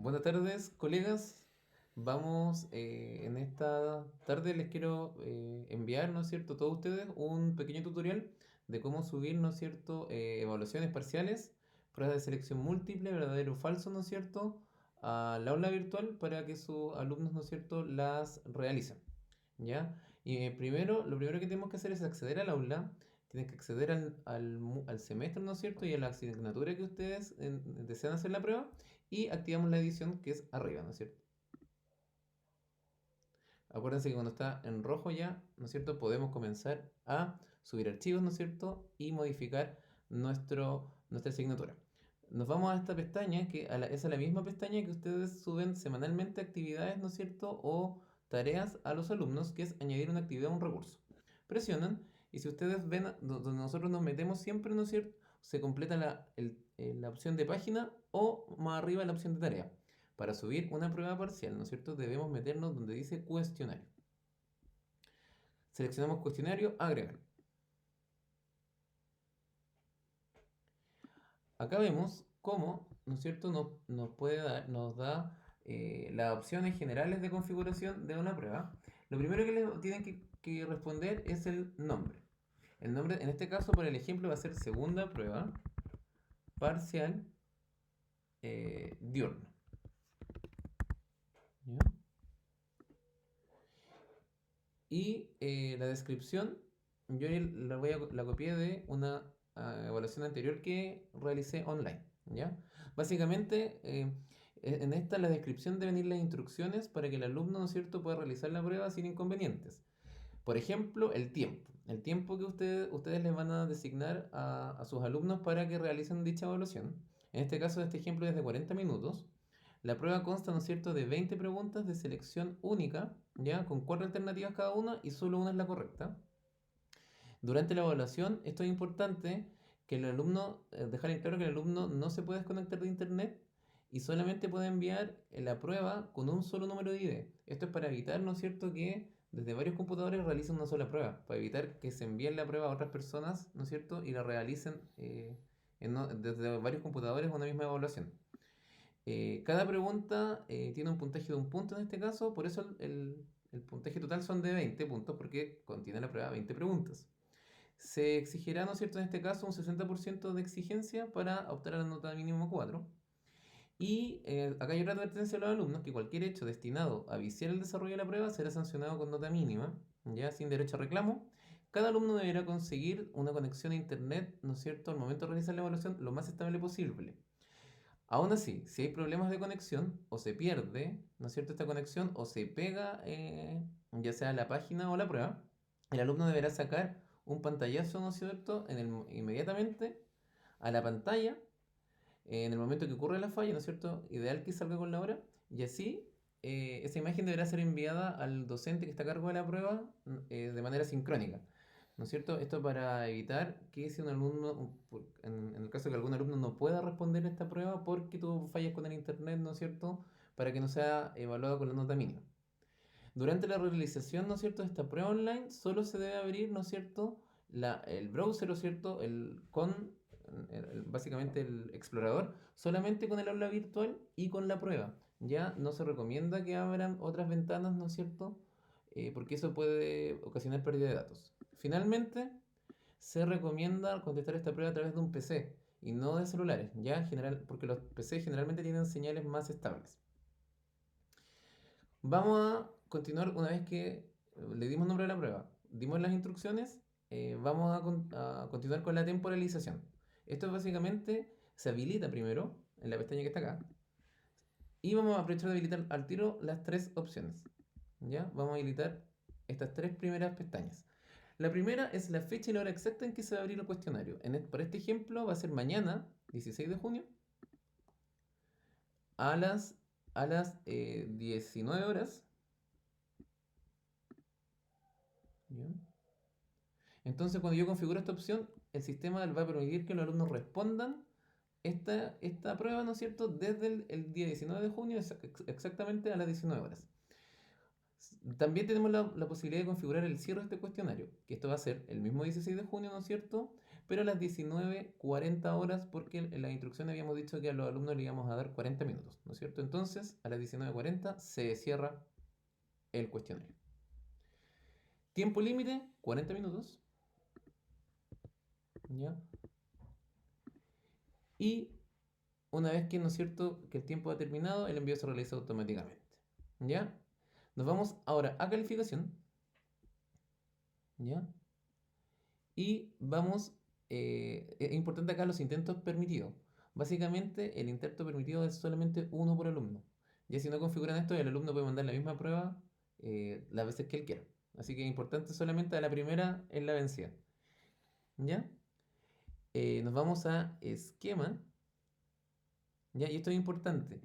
Buenas tardes, colegas. Vamos, en esta tarde les quiero enviar, ¿no es cierto?, a todos ustedes un pequeño tutorial de cómo subir, ¿no es cierto?, evaluaciones parciales, pruebas de selección múltiple, verdadero o falso, ¿no es cierto?, al aula virtual para que sus alumnos, ¿no es cierto?, las realicen. ¿Ya? Y lo primero que tenemos que hacer es acceder al aula. Tienen que acceder al semestre, ¿no es cierto? Y a la asignatura que ustedes desean hacer la prueba. Y activamos la edición que es arriba, ¿no es cierto? Acuérdense que cuando está en rojo ya, ¿no es cierto? Podemos comenzar a subir archivos, ¿no es cierto? Y modificar nuestra asignatura. Nos vamos a esta pestaña, es a la misma pestaña que ustedes suben semanalmente actividades, ¿no es cierto? O tareas a los alumnos, que es añadir una actividad a un recurso. Presionan y si ustedes ven donde nosotros nos metemos siempre, ¿no es cierto? Se completa la opción de página o más arriba la opción de tarea. Para subir una prueba parcial, ¿no es cierto? Debemos meternos donde dice cuestionario. Seleccionamos cuestionario, agregar. Acá vemos cómo, ¿no es cierto?, nos da las opciones generales de configuración de una prueba. Lo primero que les tienen que responder es el nombre. El nombre, en este caso, por el ejemplo, va a ser segunda prueba parcial diurno. ¿Ya? Y la descripción, la copié de una evaluación anterior que realicé online. ¿Ya? Básicamente, en esta la descripción deben ir las instrucciones para que el alumno, ¿no es cierto?, pueda realizar la prueba sin inconvenientes. Por ejemplo, el tiempo. El tiempo que ustedes les van a designar a sus alumnos para que realicen dicha evaluación. En este caso, este ejemplo es de 40 minutos. La prueba consta, ¿no es cierto?, de 20 preguntas de selección única, ¿ya? Con 4 alternativas cada una y solo una es la correcta. Durante la evaluación, esto es importante que el alumno, dejar en claro que el alumno no se puede desconectar de internet y solamente puede enviar la prueba con un solo número de ID. Esto es para evitar, ¿no es cierto?, que desde varios computadores realicen una sola prueba, para evitar que se envíen la prueba a otras personas, ¿no es cierto?, y la realicen desde varios computadores una misma evaluación. Cada pregunta tiene un puntaje de un punto en este caso, por eso el puntaje total son de 20 puntos, porque contiene la prueba 20 preguntas. Se exigirá, ¿no es cierto?, en este caso un 60% de exigencia para optar a la nota mínimo 4. Y acá hay otra advertencia a los alumnos que cualquier hecho destinado a viciar el desarrollo de la prueba será sancionado con nota mínima, ya sin derecho a reclamo. Cada alumno deberá conseguir una conexión a internet, ¿no es cierto?, al momento de realizar la evaluación lo más estable posible. Aún así, si hay problemas de conexión o se pierde, ¿no es cierto?, esta conexión o se pega, ya sea la página o la prueba, el alumno deberá sacar un pantallazo, ¿no es cierto?, inmediatamente a la pantalla en el momento que ocurre la falla, ¿no es cierto?, ideal que salga con la hora, y así esa imagen deberá ser enviada al docente que está a cargo de la prueba de manera sincrónica. ¿No es cierto? Esto para evitar que si un alumno, en el caso de que algún alumno no pueda responder esta prueba porque tuvo fallas con el internet, ¿no es cierto?, para que no sea evaluado con la nota mínima. Durante la realización, ¿no es cierto?, de esta prueba online, solo se debe abrir, ¿no es cierto?, el browser, ¿no es cierto?, básicamente el explorador, solamente con el aula virtual y con la prueba. Ya no se recomienda que abran otras ventanas, ¿no es cierto?, porque eso puede ocasionar pérdida de datos. Finalmente, se recomienda contestar esta prueba a través de un PC y no de celulares, porque los PC generalmente tienen señales más estables. Vamos a continuar una vez que le dimos nombre a la prueba, dimos las instrucciones, vamos a continuar con la temporalización. Esto básicamente se habilita primero en la pestaña que está acá y vamos a aprovechar de habilitar al tiro las tres opciones. ¿Ya? Vamos a habilitar estas tres primeras pestañas. La primera es la fecha y la hora exacta en que se va a abrir el cuestionario. Para este ejemplo va a ser mañana, 16 de junio, a las 19 horas. ¿Ya? Entonces, cuando yo configuro esta opción, el sistema va a permitir que los alumnos respondan esta prueba, ¿no es cierto?, desde el día 19 de junio, exactamente a las 19 horas. También tenemos la posibilidad de configurar el cierre de este cuestionario, que esto va a ser el mismo 16 de junio, ¿no es cierto?, pero a las 19:40 horas, porque en las instrucciones habíamos dicho que a los alumnos le íbamos a dar 40 minutos, ¿no es cierto? Entonces, a las 19:40 se cierra el cuestionario. Tiempo límite, 40 minutos. ¿Ya? Y una vez que, ¿no es cierto?, que el tiempo ha terminado, el envío se realiza automáticamente. ¿Ya? Nos vamos ahora a calificación. ¿Ya? Y vamos, es importante acá los intentos permitidos. Básicamente, el intento permitido es solamente uno por alumno. Ya si no configuran esto, el alumno puede mandar la misma prueba las veces que él quiera. Así que es importante solamente a la primera en la vencida. ¿Ya? Nos vamos a esquema. ¿Ya? Y esto es importante.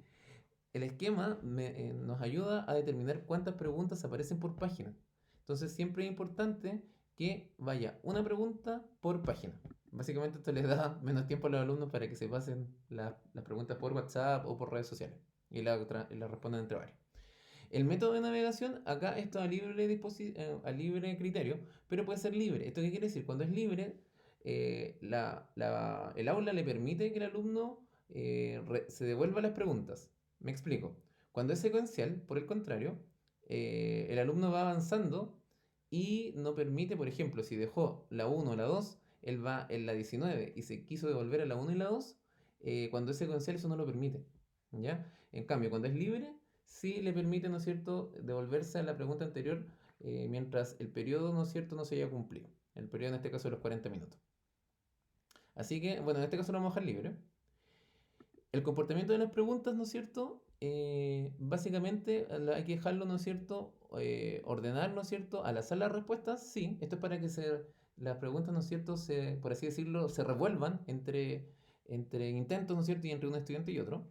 El esquema nos ayuda a determinar cuántas preguntas aparecen por página. Entonces siempre es importante que vaya una pregunta por página. Básicamente esto les da menos tiempo a los alumnos para que se pasen las preguntas por WhatsApp o por redes sociales y la respondan entre varios. El método de navegación acá está a libre criterio, pero puede ser libre. ¿Esto qué quiere decir? Cuando es libre, el aula le permite que el alumno se devuelva las preguntas. Me explico. Cuando es secuencial, por el contrario, el alumno va avanzando y no permite, por ejemplo, si dejó la 1 o la 2, él va en la 19 y se quiso devolver a la 1 y la 2, cuando es secuencial eso no lo permite. ¿Ya? En cambio, cuando es libre, sí le permite, ¿no es cierto?, devolverse a la pregunta anterior mientras el periodo, ¿no es cierto?, no se haya cumplido. El periodo en este caso de los 40 minutos. Así que, bueno, en este caso lo vamos a dejar libre. El comportamiento de las preguntas, ¿no es cierto? Básicamente hay que dejarlo, ¿no es cierto? Ordenar, ¿no es cierto? Al azar las respuestas, sí. Esto es para que las preguntas, ¿no es cierto? Por así decirlo, se revuelvan entre intentos, ¿no es cierto? Y entre un estudiante y otro.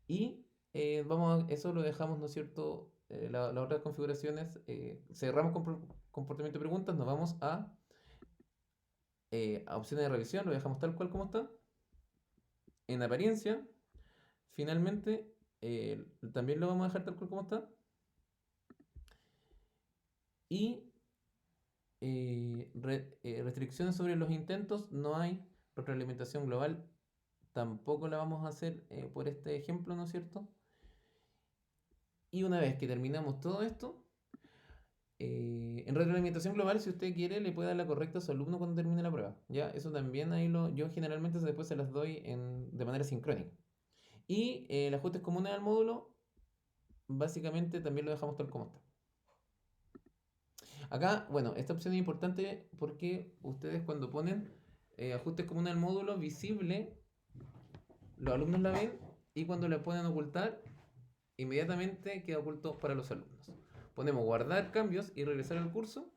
Y eso lo dejamos, ¿no es cierto? Las otras configuraciones, cerramos con comportamiento de preguntas, nos vamos a opciones de revisión, lo dejamos tal cual como está. En apariencia, finalmente, también lo vamos a dejar tal cual como está. Y restricciones sobre los intentos no hay. Retroalimentación global tampoco la vamos a hacer por este ejemplo, ¿no es cierto? Y una vez que terminamos todo esto, en retroalimentación global, si usted quiere, le puede dar la correcta a su alumno cuando termine la prueba. ¿Ya? Eso también yo generalmente después se las doy de manera sincrónica. Y el ajustes comunes al módulo, básicamente también lo dejamos tal como está. Acá, bueno, esta opción es importante porque ustedes cuando ponen ajustes comunes al módulo visible, los alumnos la ven y cuando la pueden ocultar, inmediatamente queda oculto para los alumnos. Ponemos guardar cambios y regresar al curso.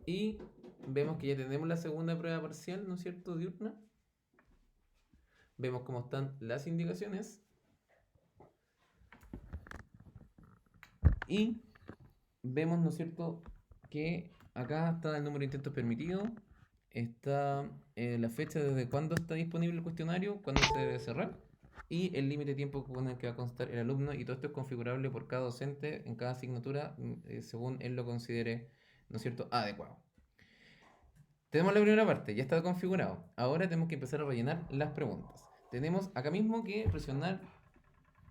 Y vemos que ya tenemos la segunda prueba parcial, ¿no es cierto?, diurna. Vemos cómo están las indicaciones. Y vemos, ¿no es cierto?, que acá está el número de intentos permitidos. Está la fecha desde cuándo está disponible el cuestionario, cuándo se debe cerrar. Y el límite de tiempo con el que va a constar el alumno. Y todo esto es configurable por cada docente en cada asignatura según él lo considere, ¿no es cierto?, adecuado. Tenemos la primera parte, ya está configurado. Ahora tenemos que empezar a rellenar las preguntas. Tenemos acá mismo que presionar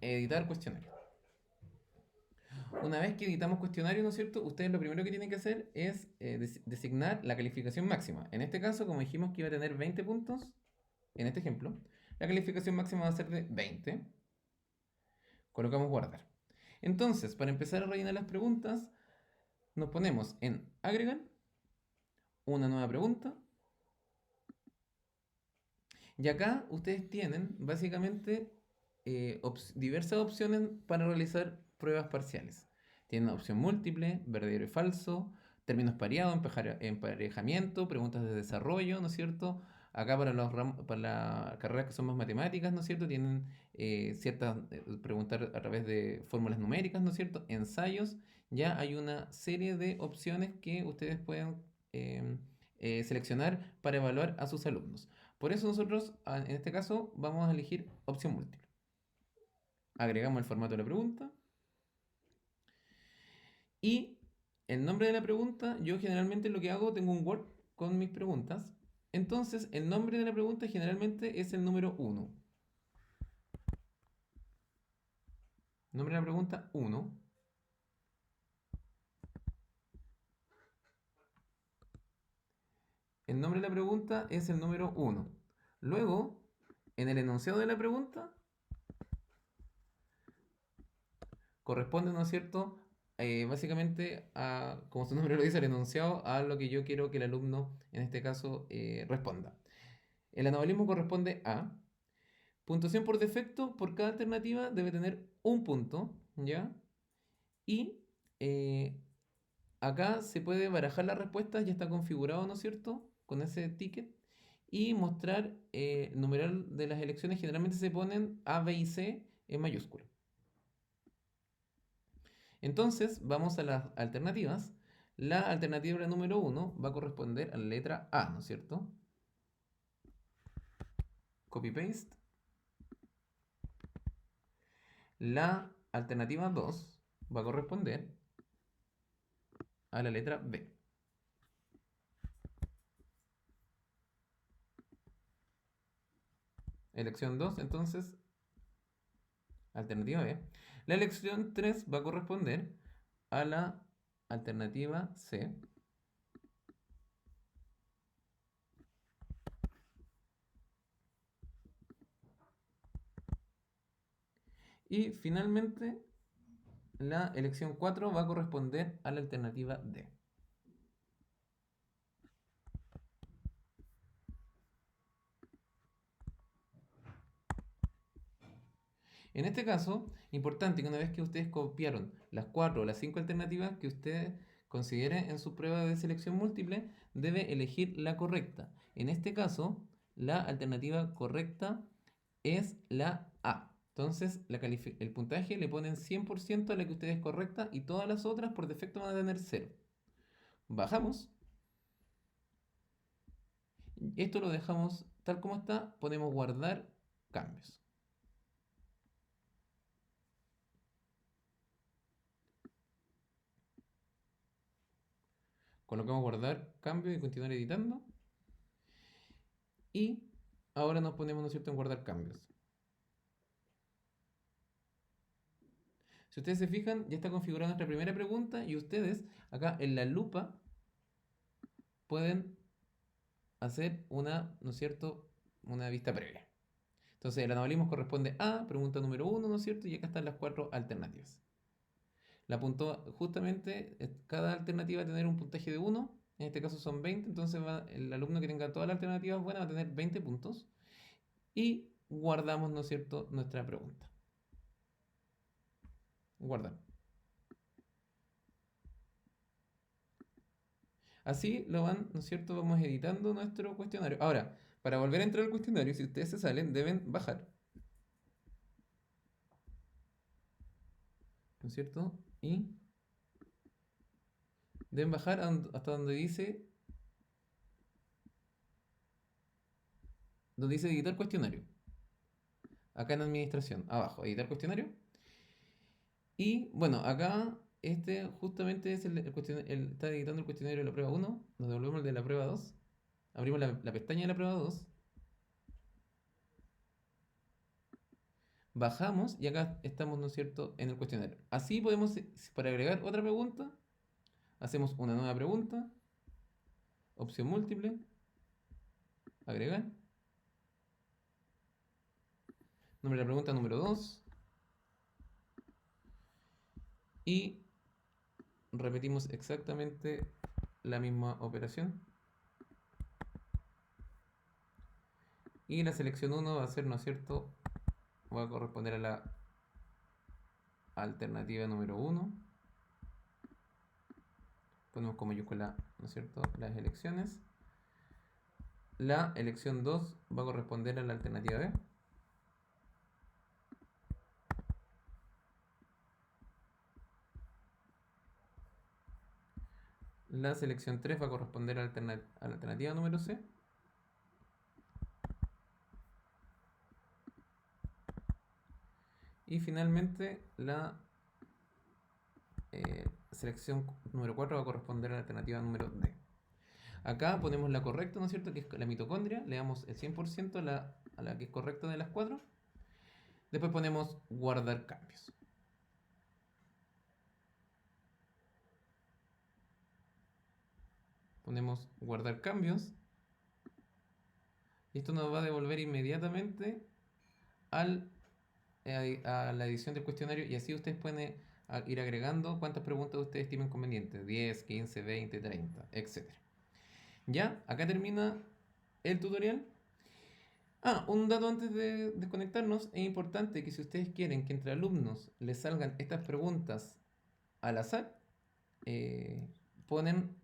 editar cuestionario. Una vez que editamos cuestionario, ¿no es cierto? Ustedes lo primero que tienen que hacer es designar la calificación máxima. En este caso, como dijimos que iba a tener 20 puntos, en este ejemplo, la calificación máxima va a ser de 20. Colocamos guardar. Entonces, para empezar a rellenar las preguntas, nos ponemos en agregar una nueva pregunta. Y acá ustedes tienen básicamente diversas opciones para realizar pruebas parciales. Tienen opción múltiple, verdadero y falso, términos pareados, emparejamiento, preguntas de desarrollo, ¿no es cierto? Acá para las carreras que son más matemáticas, ¿no es cierto? Tienen ciertas, preguntar a través de fórmulas numéricas, ¿no es cierto? Ensayos, ya hay una serie de opciones que ustedes pueden seleccionar para evaluar a sus alumnos. Por eso nosotros, en este caso, vamos a elegir opción múltiple. Agregamos el formato de la pregunta. Y el nombre de la pregunta, yo generalmente lo que hago, tengo un Word con mis preguntas. Entonces, el nombre de la pregunta generalmente es el número 1. Nombre de la pregunta 1. El nombre de la pregunta es el número 1. Luego, en el enunciado de la pregunta, corresponde, ¿no es cierto? Básicamente, como su nombre lo dice, el enunciado a lo que yo quiero que el alumno, en este caso, responda. El anomalismo corresponde a puntuación por defecto. Por cada alternativa debe tener un punto, ¿ya? Y eh, acá se puede barajar las respuestas, ya está configurado, ¿no es cierto? Con ese ticket. Y mostrar el numeral de las elecciones. Generalmente se ponen A, B y C en mayúscula. Entonces, vamos a las alternativas. La alternativa número 1 va a corresponder a la letra A, ¿no es cierto? Copy-paste. La alternativa 2 va a corresponder a la letra B. Elección 2, entonces, alternativa B. La elección 3 va a corresponder a la alternativa C. Y finalmente, la elección 4 va a corresponder a la alternativa D. En este caso, importante que una vez que ustedes copiaron las 4 o las 5 alternativas que ustedes consideren en su prueba de selección múltiple, debe elegir la correcta. En este caso, la alternativa correcta es la A. Entonces, el puntaje le ponen 100% a la que ustedes es correcta y todas las otras por defecto van a tener 0. Bajamos. Esto lo dejamos tal como está. Podemos guardar cambios. Colocamos guardar cambio y continuar editando. Y ahora nos ponemos, ¿no es cierto?, en guardar cambios. Si ustedes se fijan, ya está configurada nuestra primera pregunta y ustedes acá en la lupa pueden hacer una, ¿no es cierto?, una vista previa. Entonces el anomalismo corresponde a pregunta número 1, ¿no es cierto? Y acá están las 4 alternativas. Justamente, cada alternativa va a tener un puntaje de 1, en este caso son 20, entonces el alumno que tenga todas las alternativas buenas va a tener 20 puntos. Y guardamos, ¿no es cierto?, nuestra pregunta. Guardar. Así lo van, ¿no es cierto? Vamos editando nuestro cuestionario. Ahora, para volver a entrar al cuestionario, si ustedes se salen, deben bajar. ¿No es cierto? Y deben bajar hasta donde dice editar cuestionario. Acá en administración, abajo, editar cuestionario. Y bueno, acá justamente es está editando el cuestionario de la prueba 1. Nos devolvemos el de la prueba 2. Abrimos la pestaña de la prueba 2. Bajamos y acá estamos, ¿no es cierto?, en el cuestionario. Así podemos, para agregar otra pregunta, hacemos una nueva pregunta, opción múltiple, agregar. Nombre de la pregunta número 2. Y repetimos exactamente la misma operación. Y la selección 1 va a ser, ¿no es cierto?, va a corresponder a la alternativa número 1. Ponemos con mayúscula, ¿no es cierto?, las elecciones. La elección 2 va a corresponder a la alternativa B. La selección 3 va a corresponder a la alternativa número C. Y finalmente la selección número 4 va a corresponder a la alternativa número D. Acá ponemos la correcta, ¿no es cierto? Que es la mitocondria. Le damos el 100% a la que es correcta de las 4. Después ponemos guardar cambios. Ponemos guardar cambios. Y esto nos va a devolver inmediatamente a la edición del cuestionario. Y así ustedes pueden ir agregando cuántas preguntas ustedes estimen convenientes. 10, 15, 20, 30, etc. Ya, acá termina el tutorial. Un dato antes de desconectarnos. Es importante que si ustedes quieren que entre alumnos les salgan estas preguntas al azar,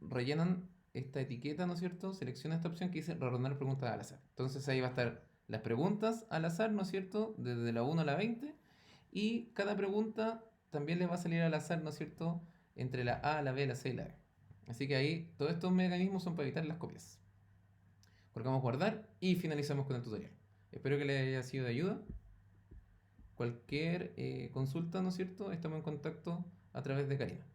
rellenan esta etiqueta, ¿no es cierto? Selecciona esta opción que dice reordenar preguntas al azar. Entonces ahí va a estar las preguntas al azar, ¿no es cierto? Desde la 1 a la 20. Y cada pregunta también les va a salir al azar, ¿no es cierto? Entre la A, la B, la C y la E. Así que ahí todos estos mecanismos son para evitar las copias. Colocamos guardar y finalizamos con el tutorial. Espero que les haya sido de ayuda. Cualquier consulta, ¿no es cierto? Estamos en contacto a través de Karina.